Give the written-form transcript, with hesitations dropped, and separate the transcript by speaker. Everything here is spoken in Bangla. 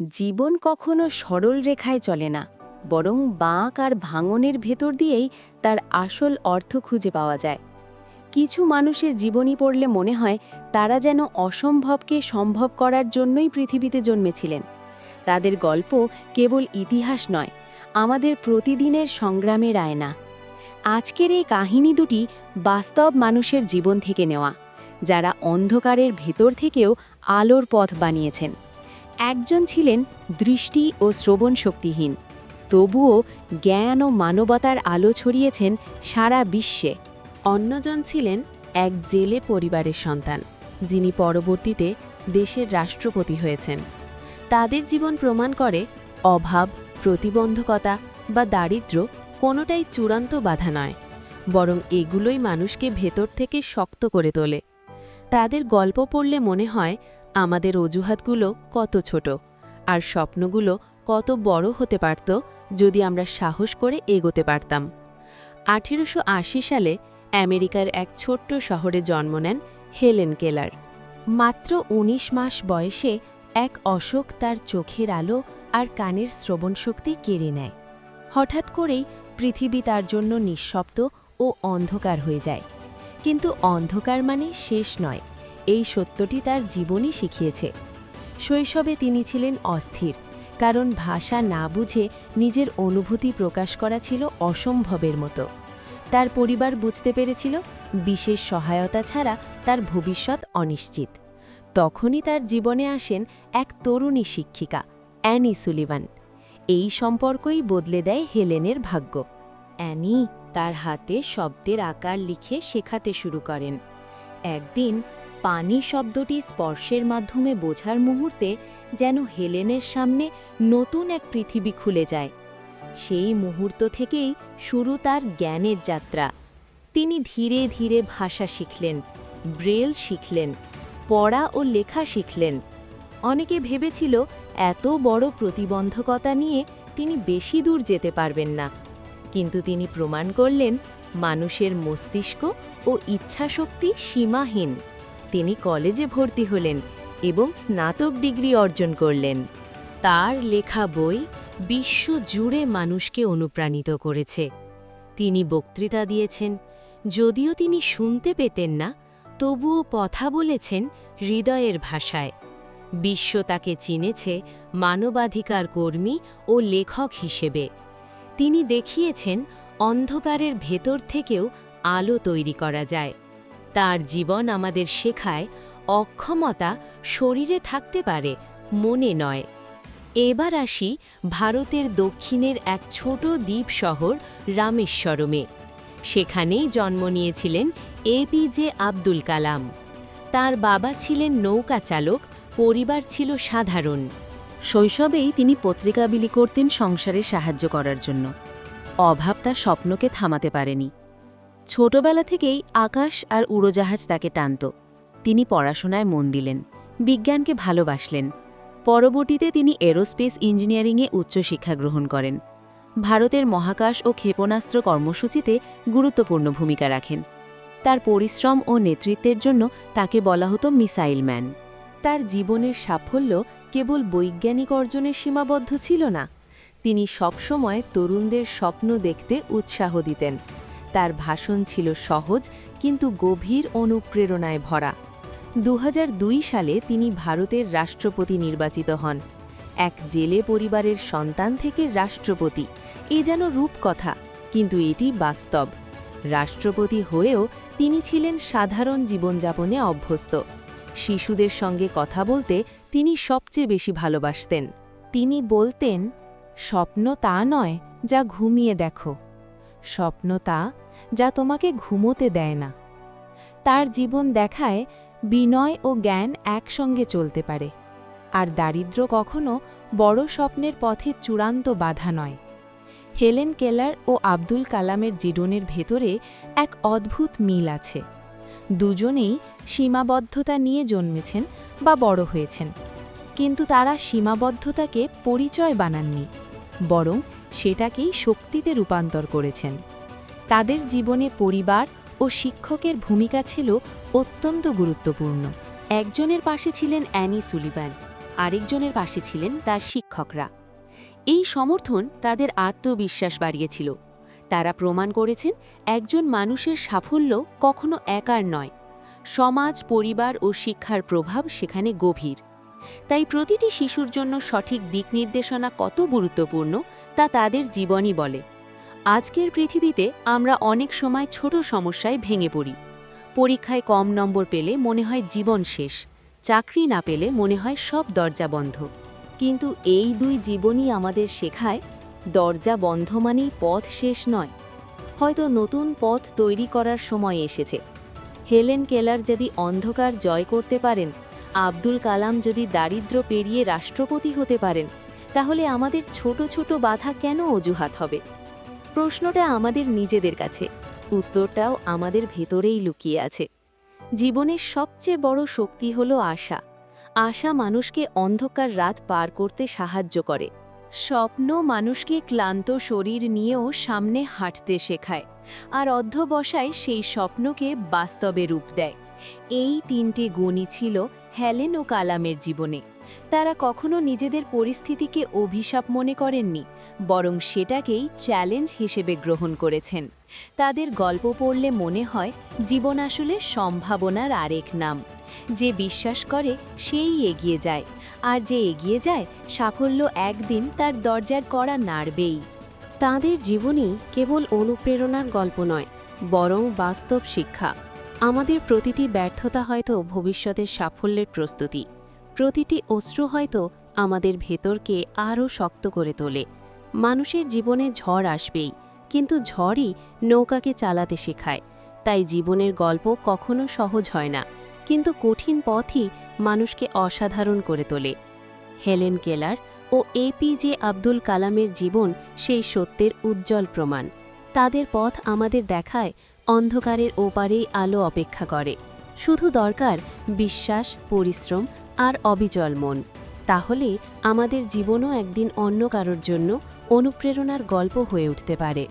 Speaker 1: জীবন কখনো সরল রেখায় চলে না, বরং বাঁক আর ভাঙনের ভেতর দিয়েই তার আসল অর্থ খুঁজে পাওয়া যায়। কিছু মানুষের জীবনী পড়লে মনে হয় তারা যেন অসম্ভবকে সম্ভব করার জন্যই পৃথিবীতে জন্মেছিলেন। তাদের গল্প কেবল ইতিহাস নয়, আমাদের প্রতিদিনের সংগ্রামের আয়না। আজকের এই কাহিনী দুটি বাস্তব মানুষের জীবন থেকে নেওয়া, যারা অন্ধকারের ভেতর থেকেও আলোর পথ বানিয়েছেন। একজন ছিলেন দৃষ্টি ও শ্রবণ শক্তিহীন, তবুও জ্ঞান ও মানবতার আলো ছড়িয়েছেন সারা বিশ্বে।
Speaker 2: অন্যজন ছিলেন এক জেলে পরিবারের সন্তান, যিনি পরবর্তীতে দেশের রাষ্ট্রপতি হয়েছেন। তাদের জীবন প্রমাণ করে অভাব, প্রতিবন্ধকতা বা দারিদ্র্য কোনোটাই চূড়ান্ত বাধা নয়, বরং এগুলোই মানুষকে ভেতর থেকে শক্ত করে তোলে। তাদের গল্প পড়লে মনে হয় আমাদের অজুহাতগুলো কত ছোট, আর স্বপ্নগুলো কত বড় হতে পারত যদি আমরা সাহস করে এগোতে পারতাম। 1880 সালে আমেরিকার এক ছোট্ট শহরে জন্ম নেন হেলেন কেলার। মাত্র ১৯ মাস বয়সে এক অসুখ তার চোখের আলো আর কানের শ্রবণশক্তি কেড়ে নেয়। হঠাৎ করেই পৃথিবী তার জন্য নিঃশব্দ ও অন্ধকার হয়ে যায়। কিন্তু অন্ধকার মানে শেষ নয়, এই সত্যটি তার জীবনই শিখিয়েছে। শৈশবে তিনি ছিলেন অস্থির, কারণ ভাষা না বুঝে নিজের অনুভূতি প্রকাশ করা ছিল অসম্ভবের মতো। তার পরিবার বুঝতে পেরেছিল বিশেষ সহায়তা ছাড়া তার ভবিষ্যৎ অনিশ্চিত। তখনই তার জীবনে আসেন এক তরুণী শিক্ষিকা, অ্যানি সুলিভান। এই সম্পর্কই বদলে দেয় হেলেনের ভাগ্য। অ্যানি তার হাতে শব্দের আকার লিখে শেখাতে শুরু করেন। একদিন পানি শব্দটি স্পর্শের মাধ্যমে বোঝার মুহূর্তে যেন হেলেনের সামনে নতুন এক পৃথিবী খুলে যায়। সেই মুহূর্ত থেকেই শুরু তার জ্ঞানের যাত্রা। তিনি ধীরে ধীরে ভাষা শিখলেন, ব্রেল শিখলেন, পড়া ও লেখা শিখলেন। অনেকে ভেবেছিল এত বড় প্রতিবন্ধকতা নিয়ে তিনি বেশি দূর যেতে পারবেন না, কিন্তু তিনি প্রমাণ করলেন মানুষের মস্তিষ্ক ও ইচ্ছাশক্তি সীমাহীন। তিনি কলেজে ভর্তি হলেন এবং স্নাতক ডিগ্রি অর্জন করলেন। তার লেখা বই বিশ্ব জুড়ে মানুষকে অনুপ্রাণিত করেছে। তিনি বক্তৃতা দিয়েছেন, যদিও তিনি শুনতে পেতেন না, তবুও কথা বলেছেন হৃদয়ের ভাষায়। বিশ্ব তাকে চিনেছে মানবাধিকার কর্মী ও লেখক হিসেবে। তিনি দেখিয়েছেন অন্ধকারের ভেতর থেকেও আলো তৈরি করা যায়। তার জীবন আমাদের শেখায় অক্ষমতা শরীরে থাকতে পারে, মনে নয়। এবার আসি ভারতের দক্ষিণের এক ছোট দ্বীপ শহর রামেশ্বরমে। সেখানেই জন্ম নিয়েছিলেন এপিজে আব্দুল কালাম। তার বাবা ছিলেন নৌকা চালক, পরিবার ছিল সাধারণ।
Speaker 1: শৈশবেই তিনি পত্রিকা বিলি করতেন সংসারে সাহায্য করার জন্য। অভাব তার স্বপ্নকে থামাতে পারেনি। ছোটবেলা থেকেই আকাশ আর উড়োজাহাজ তাকে টানত। তিনি পড়াশোনায় মন দিলেন, বিজ্ঞানকে ভালোবাসলেন। পরবর্তীতে তিনি এরোস্পেস ইঞ্জিনিয়ারিংয়ে উচ্চশিক্ষা গ্রহণ করেন। ভারতের মহাকাশ ও ক্ষেপণাস্ত্র কর্মসূচিতে গুরুত্বপূর্ণ ভূমিকা রাখেন। তার পরিশ্রম ও নেতৃত্বের জন্য তাকে বলা হতো মিসাইল ম্যান।
Speaker 2: তার জীবনের সাফল্য কেবল বৈজ্ঞানিক অর্জনের সীমাবদ্ধ ছিল না। তিনি সবসময় তরুণদের স্বপ্ন দেখতে উৎসাহ দিতেন। তার ভাষণ ছিল সহজ কিন্তু গভীর অনুপ্রেরণায় ভরা। ২০০২ সালে তিনি ভারতের রাষ্ট্রপতি নির্বাচিত হন। এক জেলে পরিবারের সন্তান থেকে রাষ্ট্রপতি, এ যেন রূপকথা, কিন্তু এটি বাস্তব। রাষ্ট্রপতি হয়েও তিনি ছিলেন সাধারণ জীবনযাপনে অভ্যস্ত। শিশুদের সঙ্গে কথা বলতে তিনি সবচেয়ে বেশি ভালোবাসতেন। তিনি বলতেন, স্বপ্ন তা নয় যা ঘুমিয়ে দেখো, স্বপ্ন তা যা তোমাকে ঘুমোতে দেয় না। তার জীবন দেখায় বিনয় ও জ্ঞান একসঙ্গে চলতে পারে, আর দারিদ্র্য কখনো বড় স্বপ্নের পথে চূড়ান্ত বাধা নয়। হেলেন কেলার ও আব্দুল কালামের জীবনের ভেতরে এক অদ্ভুত মিল আছে। দুজনেই সীমাবদ্ধতা নিয়ে জন্মেছেন বা বড় হয়েছেন, কিন্তু তারা সীমাবদ্ধতাকে পরিচয় বানাননি, বরং সেটাকেই শক্তিতে রূপান্তর করেছেন। তাদের জীবনে পরিবার ও শিক্ষকের ভূমিকা ছিল অত্যন্ত গুরুত্বপূর্ণ। একজনের পাশে ছিলেন অ্যানি সুলিভান,
Speaker 1: আরেকজনের পাশে ছিলেন তার শিক্ষকরা। এই সমর্থন তাদের আত্মবিশ্বাস বাড়িয়েছিল। তারা প্রমাণ করেছেন একজন মানুষের সাফল্য কখনো একার নয়, সমাজ, পরিবার ও শিক্ষার প্রভাব সেখানে গভীর। তাই প্রতিটি শিশুর জন্য সঠিক দিক নির্দেশনা কত গুরুত্বপূর্ণ তা তাদের জীবনই বলে। আজকের পৃথিবীতে আমরা অনেক সময় ছোট সমস্যায় ভেঙে পড়ি। পরীক্ষায় কম নম্বর পেলে মনে হয় জীবন শেষ, চাকরি না পেলে মনে হয় সব দরজা বন্ধ। কিন্তু এই দুই জীবনই আমাদের শেখায়, দরজা বন্ধ মানেই পথ শেষ নয়, হয়তো নতুন পথ তৈরি করার সময় এসেছে। হেলেন কেলার যদি অন্ধকার জয় করতে পারেন, আব্দুল কালাম যদি দারিদ্র্য পেরিয়ে রাষ্ট্রপতি হতে পারেন, তাহলে আমাদের ছোট ছোট বাধা কেন অজুহাত হবে? প্রশ্নটা আমাদের নিজেদের কাছে, উত্তরটাও আমাদের ভেতরেই লুকিয়ে আছে। জীবনের সবচেয়ে বড় শক্তি হল আশা। আশা মানুষকে অন্ধকার রাত পার করতে সাহায্য করে। স্বপ্ন মানুষকে ক্লান্ত শরীর নিয়েও সামনে হাঁটতে শেখায়, আর অধ্যবসায় সেই স্বপ্নকে বাস্তবে রূপ দেয়। এই তিনটে গুণই ছিল হেলেন ও কালামের জীবনে। তারা কখনো নিজেদের পরিস্থিতিকে অভিশাপ মনে করেননি, বরং সেটাকেই চ্যালেঞ্জ হিসেবে গ্রহণ করেছেন। তাদের গল্প পড়লে মনে হয় জীবন আসলে সম্ভাবনার আরেক নাম। যে বিশ্বাস করে সেই এগিয়ে যায়, আর যে এগিয়ে যায় সাফল্য একদিন তার দরজার কড়া নাড়বেই। তাদের জীবনই কেবল অনুপ্রেরণার গল্প নয়, বরং বাস্তব শিক্ষা। আমাদের প্রতিটি ব্যর্থতা হয়তো ভবিষ্যতের সাফল্যের প্রস্তুতি, প্রতিটি অশ্রু হয়তো আমাদের ভেতরকে আরও শক্ত করে তোলে। মানুষের জীবনে ঝড় আসবেই, কিন্তু ঝড়ই নৌকাকে চালাতে শেখায়। তাই জীবনের গল্প কখনো সহজ হয় না, কিন্তু কঠিন পথই মানুষকে অসাধারণ করে তোলে। হেলেন কেলার ও এপিজে আব্দুল কালামের জীবন সেই সত্যের উজ্জ্বল প্রমাণ। তাদের পথ আমাদের দেখায় অন্ধকারের ওপারেই আলো অপেক্ষা করে। শুধু দরকার বিশ্বাস, পরিশ্রম আর অবিচল মন। তাহলে আমাদের জীবনও একদিন অন্য কারোর জন্য অনুপ্রেরণার গল্প হয়ে উঠতে পারে।